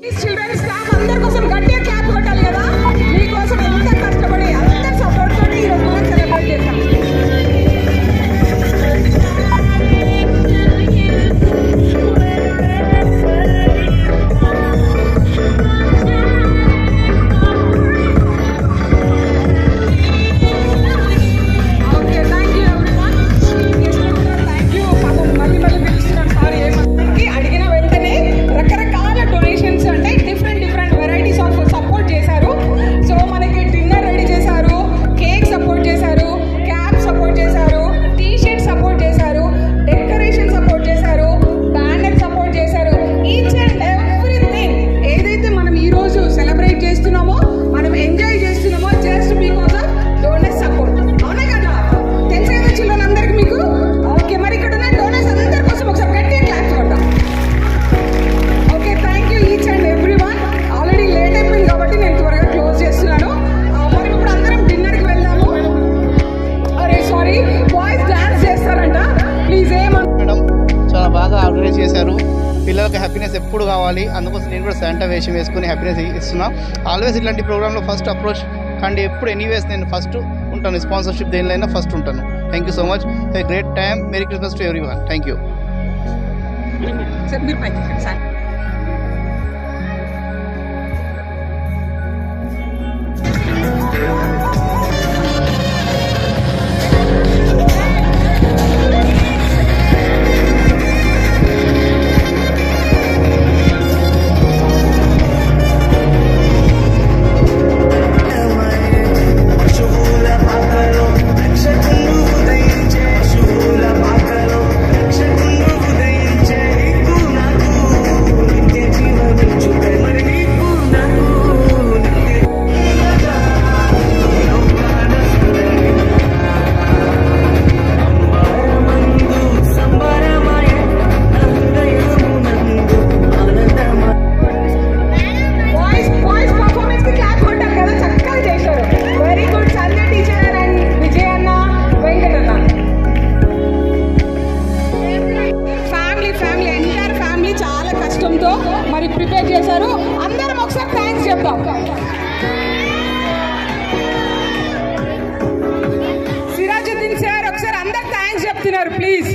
Children staff అందరి కోసం గట్టిగా క్లాప్ కొట్టాలి కదా. మీకోసం ఎంత కష్టపడి అందరి సపోర్ట్ తోటి ఈరోజు మనం సెలబ్రేట్ చేస్తాం. పిల్లలకు హ్యాపీనెస్ ఎప్పుడు కావాలి, అందుకోసం నేను కూడా శాంటా వేషం వేసుకుని హ్యాపీనెస్ ఇస్తున్నా. ఆల్వేస్ ఇట్లాంటి ప్రోగ్రాంలో ఫస్ట్ అప్రోచ్ కానీ ఎప్పుడు ఎనీవేస్ నేను ఫస్ట్ ఉంటాను, స్పాన్సర్షిప్ దేనిలో ఫస్ట్ ఉంటాను. Thank you so much. Have a great time. Merry Christmas to everyone. Thank you. మరి ప్రిపేర్ చేశారు. అందరం ఒకసారి థ్యాంక్స్ చెప్తాం. సిరాజుద్దీన్ సార్ ఒకసారి అందరు థ్యాంక్స్ చెప్తున్నారు ప్లీజ్.